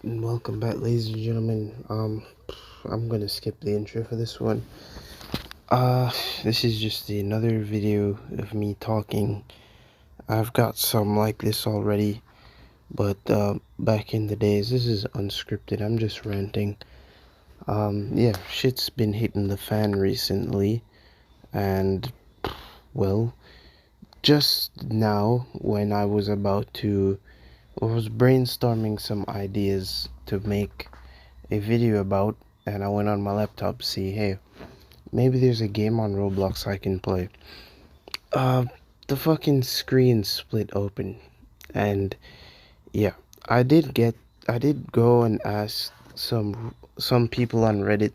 Welcome back, ladies and gentlemen. I'm gonna skip the intro for this one. Uh, this is just another video of me talking. I've got some like this already, but back in the days, this is unscripted. I'm just ranting. Yeah, shit's been hitting the fan recently, and well, just now when I was brainstorming some ideas to make a video about, and I went on my laptop to see, hey, maybe there's a game on Roblox I can play. Uh, the fucking screen split open, and yeah, I did go and ask some people on Reddit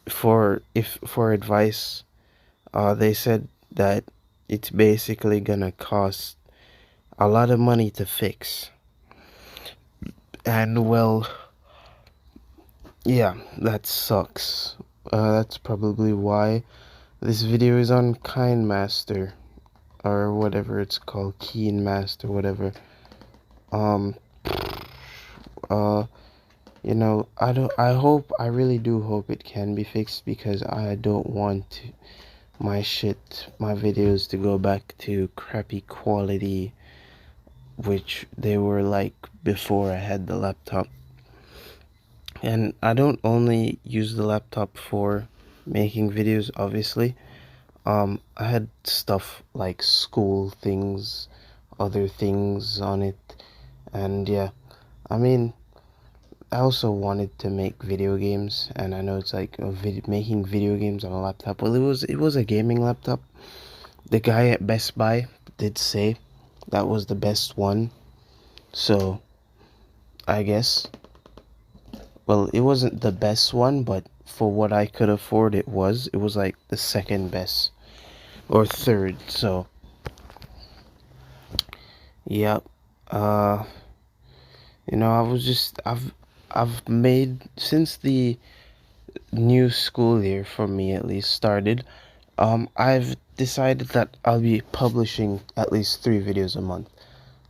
for advice. They said that it's basically gonna cost a lot of money to fix, and well, yeah, that sucks. That's probably why this video is on KineMaster, or whatever it's called, KineMaster, whatever. Um, uh, I really do hope it can be fixed, because I don't want my videos to go back to crappy quality, which they were like before I had the laptop. And I don't only use the laptop for making videos, obviously. I had stuff like school things, other things on it, and yeah, I mean, I also wanted to make video games, and I know it's like making video games on a laptop. Well, it was a gaming laptop. The guy at Best Buy did say that was the best one, so I guess. Well, it wasn't the best one, but for what I could afford, it was like the second best or third. So yep. Uh, I've made, since the new school year for me at least started, I've decided that I'll be publishing at least 3 videos a month.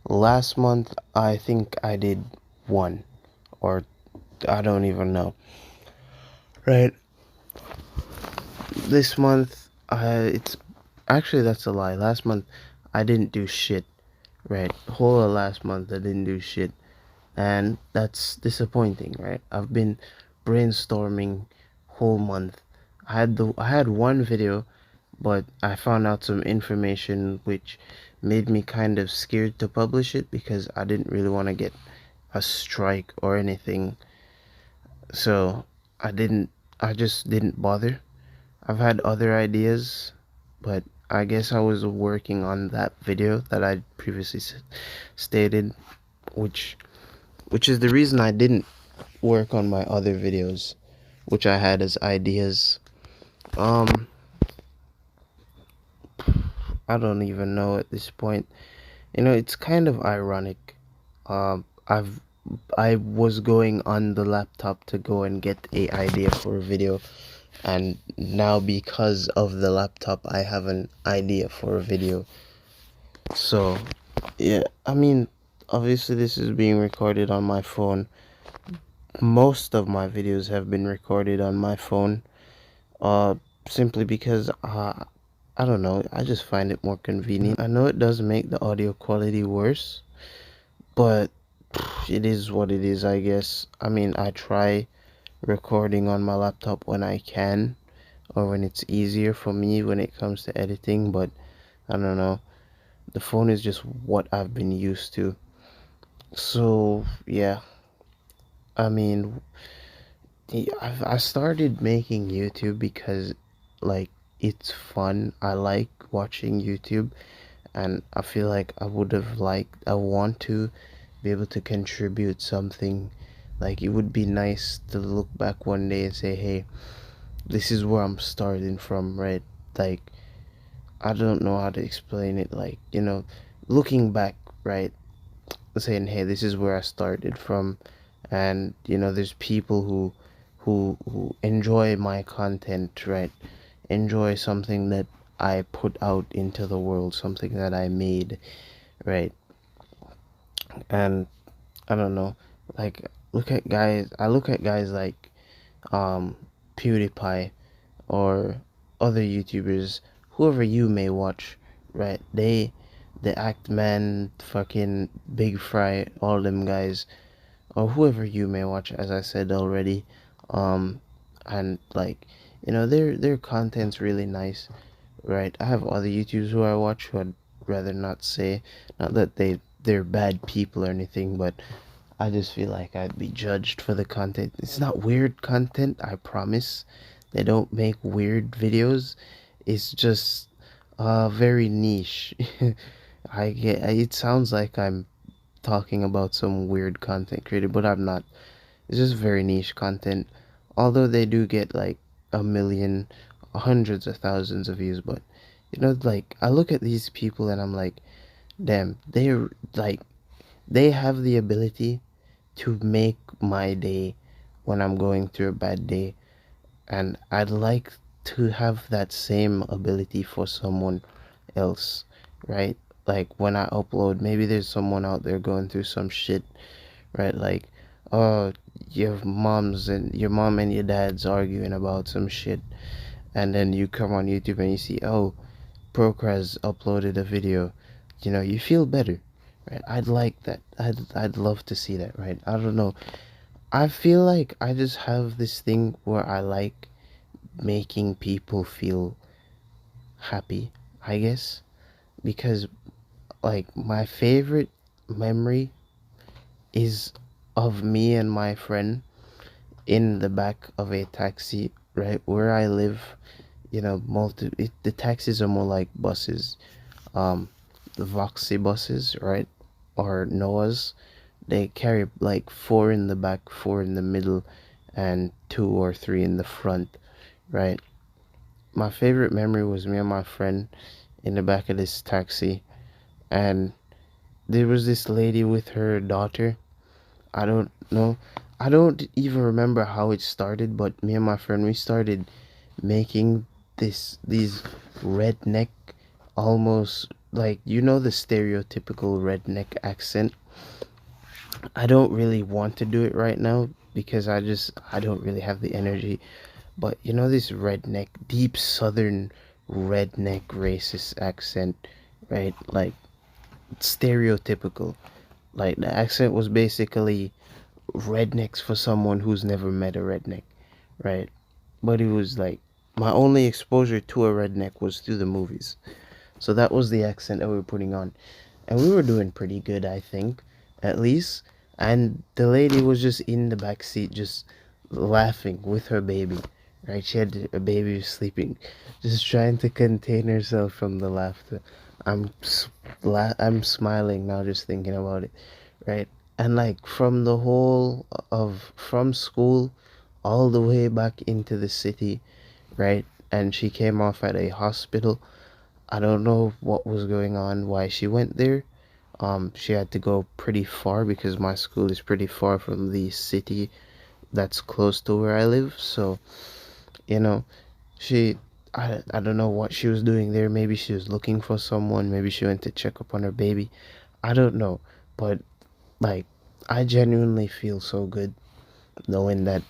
Last month, I think I did one, or I don't even know. Right. This month, it's actually, that's a lie. Last month, I didn't do shit. Right. Whole of last month, I didn't do shit. And that's disappointing, right? I've been brainstorming whole month. I had one video, but I found out some information which made me kind of scared to publish it, because I didn't really want to get a strike or anything. So I just didn't bother. I've had other ideas, but I guess I was working on that video that I previously stated, which is the reason I didn't work on my other videos, which I had as ideas. Um, I don't even know at this point. It's kind of ironic. Um, I've I was going on the laptop to go and get a idea for a video, and now because of the laptop, I have an idea for a video. So, yeah, I mean, obviously this is being recorded on my phone. Most of my videos have been recorded on my phone, uh simply because I don't know, I just find it more convenient. I know it does make the audio quality worse, but it is what it is, I guess. I mean, I try recording on my laptop when I can, or when it's easier for me when it comes to editing, but I don't know, the phone is just what I've been used to. So yeah, I mean, I started making YouTube because, like, it's fun. I like watching YouTube, and I feel like I want to be able to contribute something. Like, it would be nice to look back one day and say, hey, this is where I'm starting from, right? Like, I don't know how to explain it. Like, looking back, right? Saying, hey, this is where I started from, and there's people who enjoy my content, right? Enjoy something that I put out into the world, something that I made, right? And I don't know, Like, I look at guys like um PewDiePie or other YouTubers, whoever you may watch, right? The Act Man, fucking Big Fry, all them guys, or whoever you may watch, as I said already, um, and like, their content's really nice, right? I have other YouTubers who I watch who I'd rather not say, not that they're bad people or anything, but I just feel like I'd be judged for the content. It's not weird content, I promise. They don't make weird videos. It's just very niche. It sounds like I'm talking about some weird content creator, but I'm not. It's just very niche content. Although they do get like a million, hundreds of thousands of views, but like I look at these people and I'm like, damn, like they have the ability to make my day when I'm going through a bad day. And I'd like to have that same ability for someone else, right? Like when I upload, maybe there's someone out there going through some shit, right? Like, oh, your mom and your dad's arguing about some shit, and then you come on YouTube and you see, oh, Procraz uploaded a video, you feel better, right? I'd like that. I'd love to see that, right? I don't know. I feel like I just have this thing where I like making people feel happy, I guess, because like my favorite memory is of me and my friend in the back of a taxi, right where I live. The taxis are more like buses, um, the Voxy buses, right, or Noah's. They carry like four in the back, four in the middle, and two or three in the front, right? My favorite memory was me and my friend in the back of this taxi, and there was this lady with her daughter. I don't know. I don't even remember how it started, but me and my friend, we started making these redneck, almost like, the stereotypical redneck accent. I don't really want to do it right now because I don't really have the energy. But this redneck, deep southern redneck racist accent, right? Like stereotypical. Like the accent was basically rednecks for someone who's never met a redneck, right? But it was like my only exposure to a redneck was through the movies. So that was the accent that we were putting on. And we were doing pretty good, I think, at least. And the lady was just in the back seat, just laughing with her baby, right? She had a baby sleeping, just trying to contain herself from the laughter. I'm smiling now just thinking about it, right? And like from the whole of from school all the way back into the city, right? And she came off at a hospital. I don't know what was going on, why she went there. She had to go pretty far because my school is pretty far from the city that's close to where I live. So, you know, she, I don't know what she was doing there. Maybe she was looking for someone. Maybe she went to check up on her baby. I don't know. But, like, I genuinely feel so good knowing that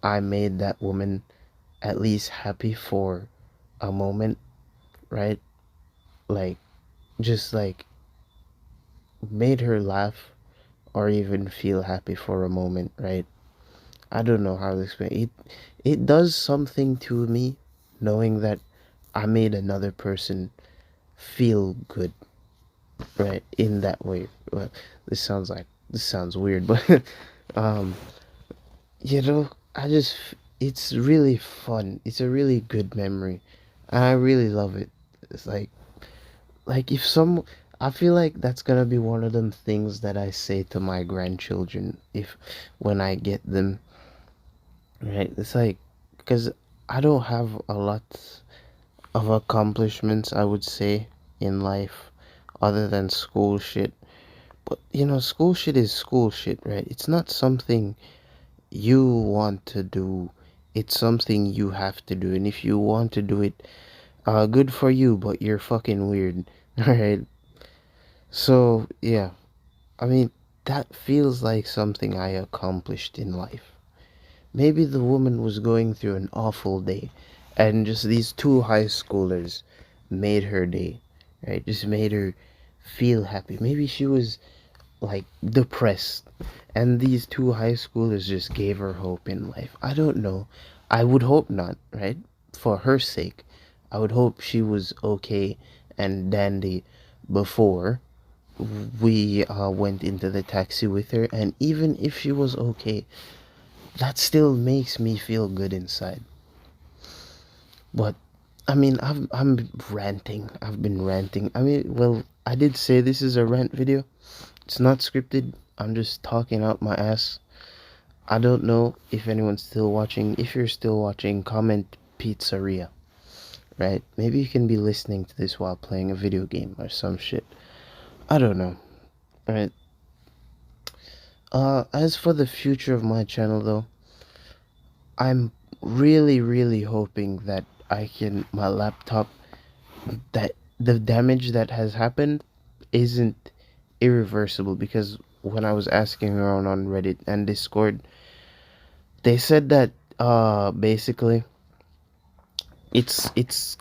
I made that woman at least happy for a moment, right? Like, just like made her laugh or even feel happy for a moment, right? I don't know how to explain it. It does something to me knowing that I made another person feel good, right? In that way. Well, this sounds weird, but um, I just it's really fun. It's a really good memory, and I really love it. It's like if some I feel like that's gonna be one of them things that I say to my grandchildren if when I get them, right? It's like because I don't have a lot of accomplishments, I would say, in life other than school shit. But school shit is school shit, right? It's not something you want to do. It's something you have to do. And if you want to do it, good for you, but you're fucking weird. Alright? So, yeah. I mean, that feels like something I accomplished in life. Maybe the woman was going through an awful day, and just these two high schoolers made her day, right? Just made her feel happy. Maybe she was like depressed, and these two high schoolers just gave her hope in life. I don't know. I would hope not, right? For her sake, I would hope she was okay and dandy before we went into the taxi with her. And even if she was okay, that still makes me feel good inside. But I mean, I'm ranting. I've been ranting. I mean, well, I did say this is a rant video. It's not scripted. I'm just talking out my ass. I don't know if anyone's still watching. If you're still watching, comment pizzeria, right? Maybe you can be listening to this while playing a video game or some shit. I don't know. Right. As for the future of my channel though, I'm really hoping that I can my laptop that the damage that has happened isn't irreversible, because when I was asking around on Reddit and Discord, they said that basically it's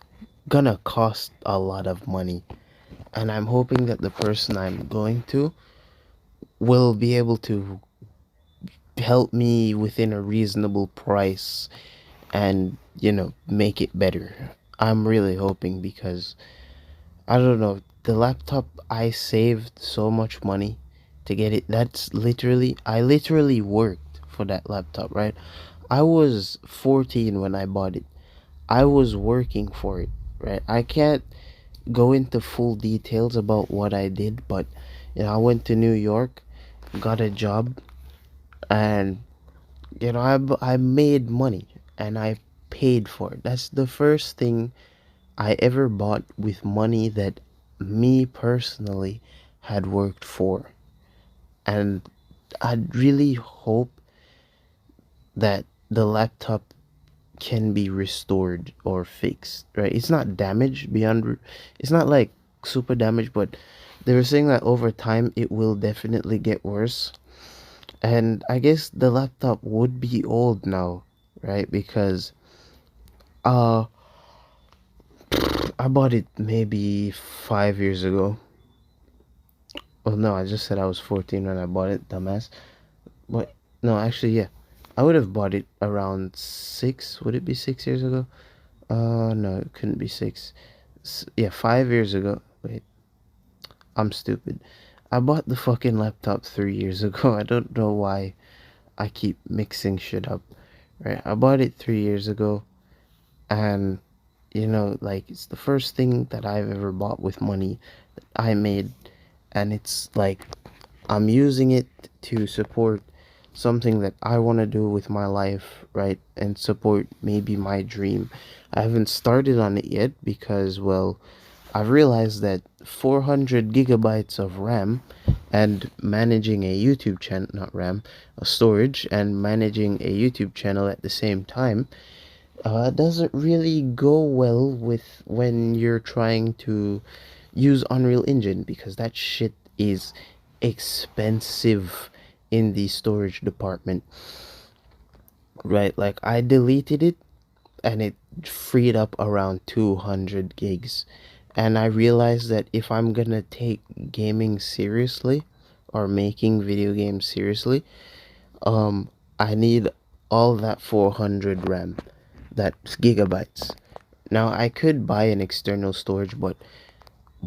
gonna cost a lot of money, and I'm hoping that the person I'm going to will be able to help me within a reasonable price and make it better. I'm really hoping, because I don't know, the laptop, I saved so much money to get it. That's literally, I literally worked for that laptop, right? I was 14 when I bought it. I was working for it, right? I can't go into full details about what I did, but I went to New York, got a job, and I made money and I paid for it. That's the first thing I ever bought with money that me personally had worked for. And I'd really hope that the laptop can be restored or fixed, right? It's not damaged it's not like super damaged, but they were saying that over time it will definitely get worse. And I guess the laptop would be old now, right? Because uh I bought it maybe 5 years ago. Well, no, I just said I was 14 when I bought it, dumbass. But no, actually, yeah, I would have bought it around six. Would it be 6 years ago? No, it couldn't be six. Yeah, 5 years ago. Wait, I'm stupid. I bought the fucking laptop 3 years ago. I don't know why I keep mixing shit up. Right, I bought it 3 years ago, and like, it's the first thing that I've ever bought with money that I made, and it's like I'm using it to support something that I want to do with my life, right? And support maybe my dream. I haven't started on it yet because, well, I've realized that 400 gigabytes of RAM and managing a YouTube channel, not RAM, a storage, and managing a YouTube channel at the same time doesn't really go well with when you're trying to use Unreal Engine, because that shit is expensive in the storage department, right? Like, I deleted it and it freed up around 200 gigs. And I realized that if I'm gonna take gaming seriously or making video games seriously, um, I need all that 400 RAM, that's gigabytes. Now I could buy an external storage, but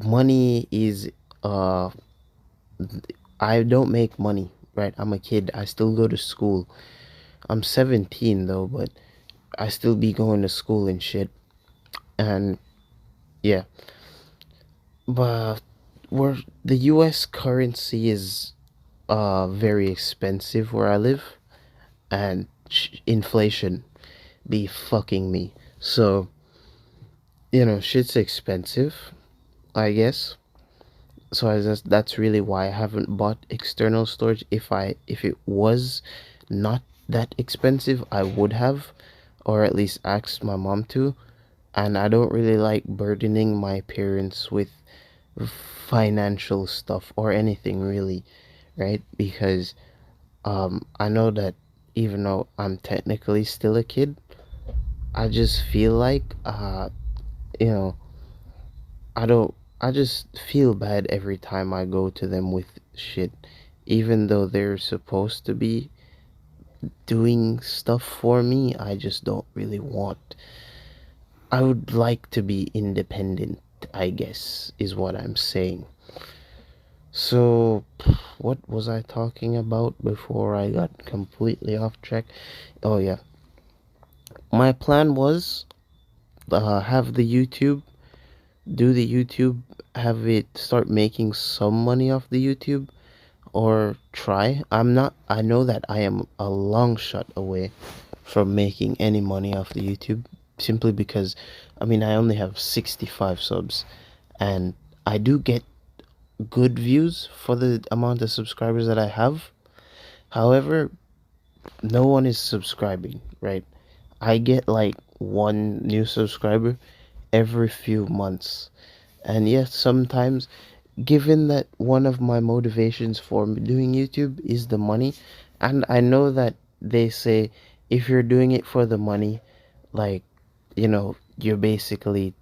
money is uh I don't make money, right? I'm a kid. I still go to school. I'm 17 though, but I still be going to school and shit. And yeah, but where the US currency is very expensive where I live, and inflation be fucking me. So, shit's expensive, I guess. So that's really why I haven't bought external storage. If it was not that expensive, I would have, or at least asked my mom to. And I don't really like burdening my parents with financial stuff or anything really, right? Because I know that even though I'm technically still a kid, I just feel like you know, I don't I just feel bad every time I go to them with shit, even though they're supposed to be doing stuff for me. I just don't really want. I would like to be independent, I guess, is what I'm saying. So, what was I talking about before I got completely off track? Oh, yeah. My plan was have the YouTube, do the YouTube, have it start making some money off the YouTube, or try. I know that I am a long shot away from making any money off the YouTube simply because, I mean, I only have 65 subs and I do get good views for the amount of subscribers that I have. However, no one is subscribing, right? I get like one new subscriber every few months. And yes, sometimes, given that one of my motivations for doing YouTube is the money, and I know that they say if you're doing it for the money, like, you're basically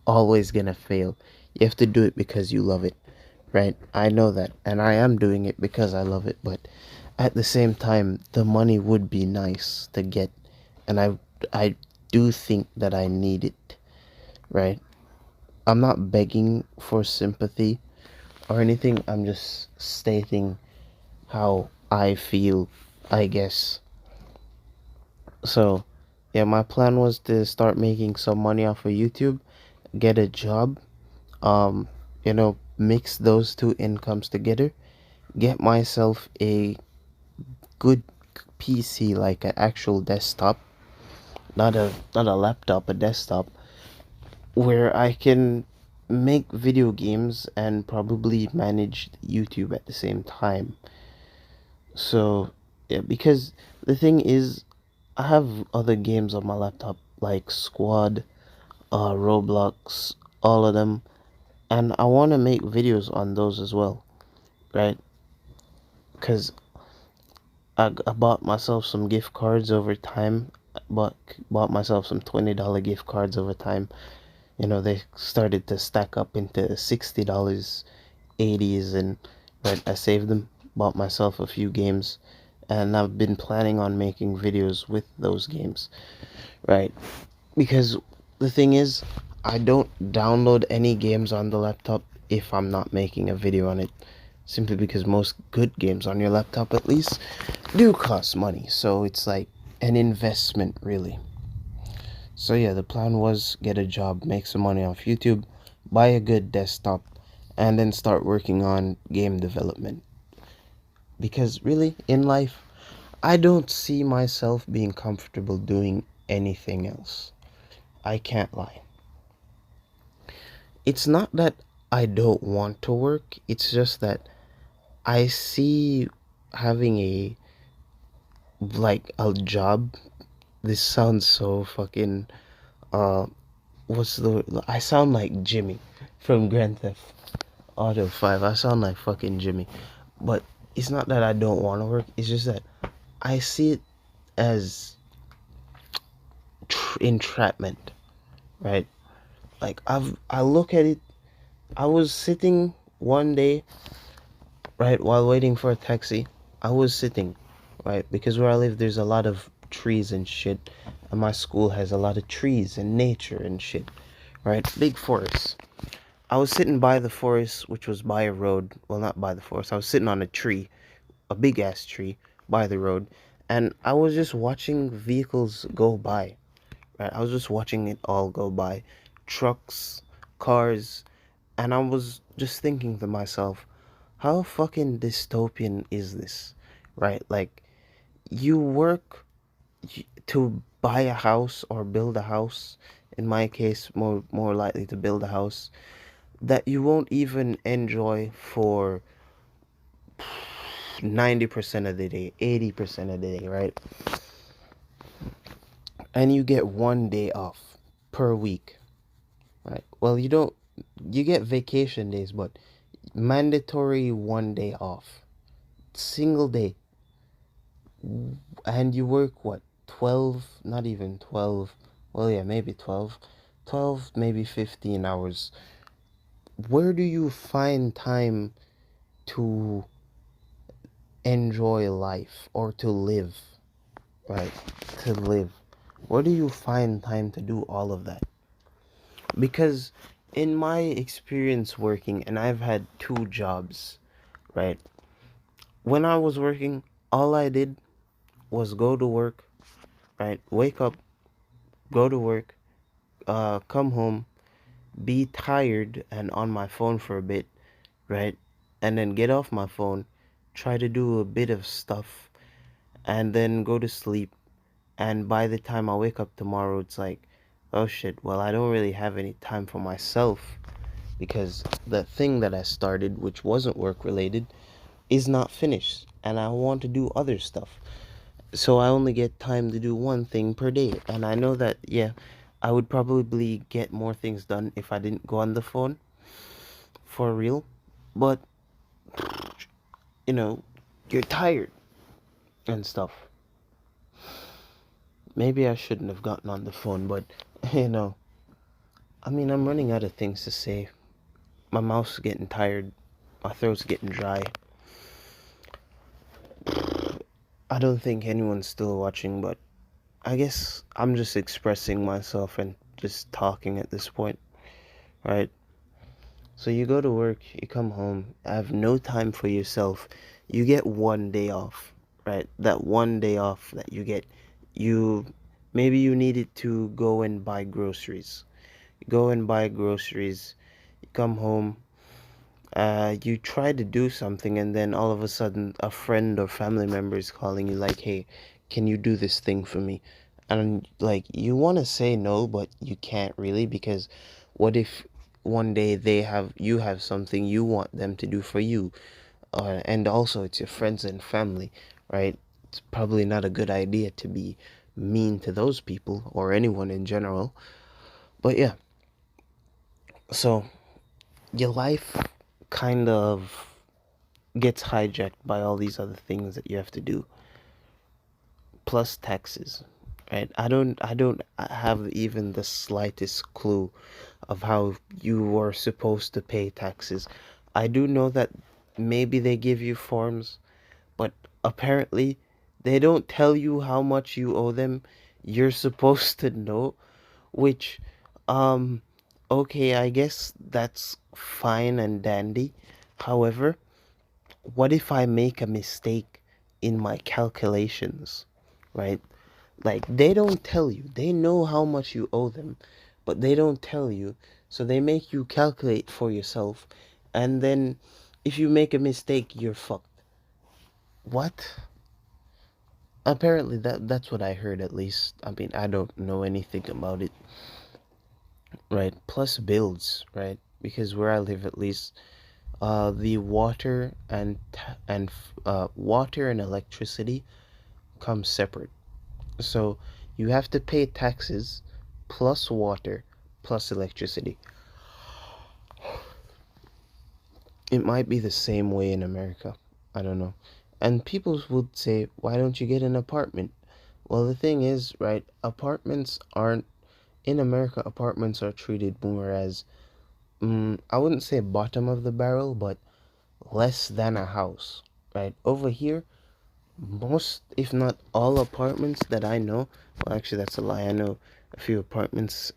always gonna fail. You have to do it because you love it, right? I know that, and I am doing it because I love it, but at the same time, the money would be nice to get, and I do think that I need it, right? I'm not begging for sympathy or anything. I'm just stating how I feel, I guess. So, yeah, my plan was to start making some money off of YouTube, get a job, mix those two incomes together, get myself a good PC, like an actual desktop, not a laptop, a desktop, where I can make video games and probably manage YouTube at the same time. So, yeah, because the thing is, I have other games on my laptop like Squad, Roblox, all of them, and I want to make videos on those as well, right? Because I bought myself some gift cards over time. Bought myself some $20 gift cards over time. They started to stack up into $60, 80s, and but I saved them, bought myself a few games, and I've been planning on making videos with those games, right? Because the thing is, I don't download any games on the laptop if I'm not making a video on it. Simply because most good games on your laptop, at least, do cost money. So it's like an investment, really. So yeah, the plan was get a job, make some money off YouTube, buy a good desktop, and then start working on game development. Because really, in life, I don't see myself being comfortable doing anything else. I can't lie. It's not that I don't want to work, it's just that I see having a job. This sounds so fucking uh I sound like Jimmy from Grand Theft Auto 5. I sound like fucking Jimmy. But it's not that I don't want to work, it's just that I see it as entrapment, right? Like I look at it. I was sitting one day, right, while waiting for a taxi. I was sitting, right, because where I live there's a lot of trees and shit, and my school has a lot of trees and nature and shit, right? Big forest. I was sitting by the forest, which was by a road. Well, not by the forest. I was sitting on a tree, a big ass tree, by the road, and I was just watching vehicles go by. Right, I was just watching it all go by, trucks, cars, and I was just thinking to myself, how fucking dystopian is this? Right, like you work to buy a house or build a house. In my case, more likely to build a house that you won't even enjoy for 90% of the day, 80% of the day, right? And you get one day off per week, right? Well, you get vacation days, but mandatory one day off. single day, and you work what, 12, not even 12, well, yeah, maybe 12, 12, maybe 15 hours. Where do you find time to enjoy life or to live, right? To live. Where do you find time to do all of that? Because in my experience working, and I've had two jobs, right? When I was working, all I did was go to work, right? Wake up, go to work, come home, be tired and on my phone for a bit, right? And then get off my phone, try to do a bit of stuff, and then go to sleep. And by the time I wake up tomorrow, it's like, oh shit, well, I don't really have any time for myself because the thing that I started, which wasn't work related, is not finished. And I want to do other stuff. So I only get time to do one thing per day. And I know that, yeah, I would probably get more things done if I didn't go on the phone for real. But, you know, you're tired and stuff. Maybe I shouldn't have gotten on the phone, but, you know, I mean, I'm running out of things to say. My mouth's getting tired. My throat's getting dry. I don't think anyone's still watching, but I guess I'm just expressing myself and just talking at this point, right? So you go to work, you come home, have no time for yourself. You get one day off, right? That one day off that you get, you maybe you needed to go and buy groceries. You go and buy groceries, you come home, you try to do something, and then all of a sudden a friend or family member is calling you like, hey, can you do this thing for me? And like you want to say no, but you can't really, because what if one day you have something you want them to do for you, and also it's your friends and family, right? It's probably not a good idea to be mean to those people or anyone in general. But yeah, so your life kind of gets hijacked by all these other things that you have to do, plus taxes, right? I don't have even the slightest clue of how you are supposed to pay taxes. I do know that maybe they give you forms, but apparently they don't tell you how much you owe them. You're supposed to know, which um okay, I guess that's fine and dandy. However, what if I make a mistake in my calculations, right? Like they don't tell you. They know how much you owe them, but they don't tell you. So they make you calculate for yourself, and then if you make a mistake, you're fucked. What? Apparently that's what I heard at least. I mean, I don't know anything about it, right? Plus bills, right? Because where I live at least, the water water and electricity come separate. So you have to pay taxes plus water plus electricity. It might be the same way in America. I don't know. And people would say, why don't you get an apartment? Well, the thing is, right, apartments aren't, in America, apartments are treated more as, I wouldn't say bottom of the barrel, but less than a house, right? Over here, most, if not all apartments that I know, well, actually, that's a lie. I know a few apartments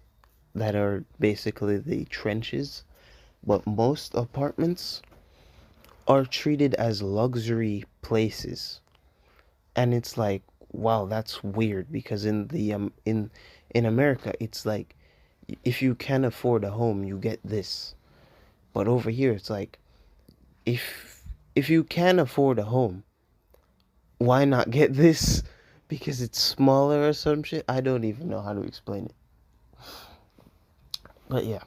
that are basically the trenches, but most apartments are treated as luxury places. And it's like, wow, that's weird because in America, it's like if you can afford a home, you get this. But over here, it's like if you can afford a home, why not get this? Because it's smaller or some shit. I don't even know how to explain it. But yeah,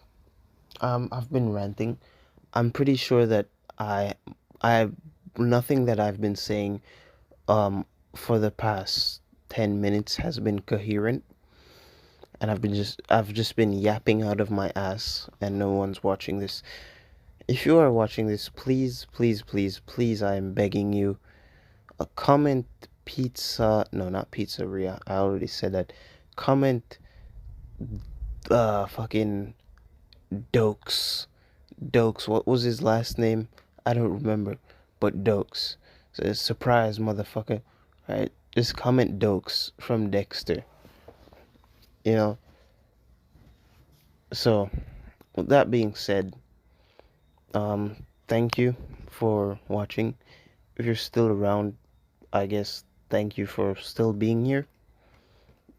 I've been ranting. I'm pretty sure that I I nothing that I've been saying um for the past 10 minutes has been coherent, and I've just been yapping out of my ass and no one's watching this. If you are watching this, please, please, please, please, I am begging you, A comment pizza, no, not pizzeria. I already said that. Comment fucking Dokes. Dokes. What was his last name? I don't remember. But Dokes. So surprise, motherfucker. Right? Just comment Dokes from Dexter. You know. So with that being said, thank you for watching. If you're still around, I guess thank you for still being here.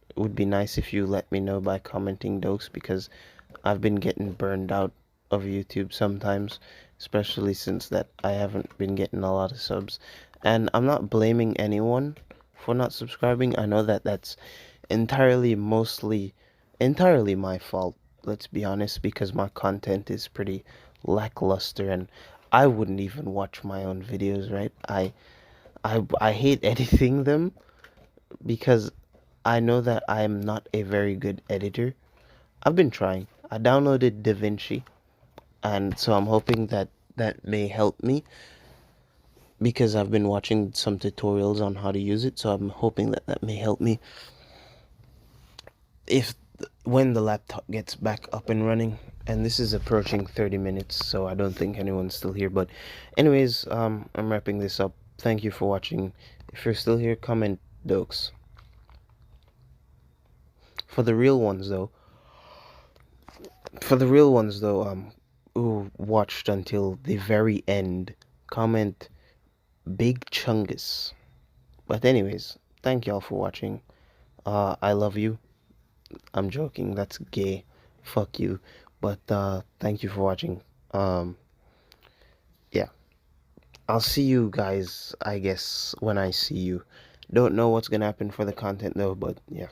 It would be nice if you let me know by commenting those, because I've been getting burned out of YouTube sometimes, especially since that I haven't been getting a lot of subs. And I'm not blaming anyone for not subscribing. I know that that's entirely my fault, let's be honest, because my content is pretty lackluster and I wouldn't even watch my own videos, right? I hate editing them because I know that I'm not a very good editor. I've been trying. I downloaded DaVinci, and so I'm hoping that that may help me, because I've been watching some tutorials on how to use it, so I'm hoping that that may help me if when the laptop gets back up and running. And this is approaching 30 minutes, so I don't think anyone's still here. But anyways, I'm wrapping this up. Thank you for watching. If you're still here, comment Dokes. For the real ones though, who watched until the very end, comment Big Chungus. But anyways, thank y'all for watching. I love you. I'm joking, that's gay. Fuck you. But thank you for watching. Yeah. I'll see you guys, I guess, when I see you. Don't know what's gonna happen for the content though, but yeah.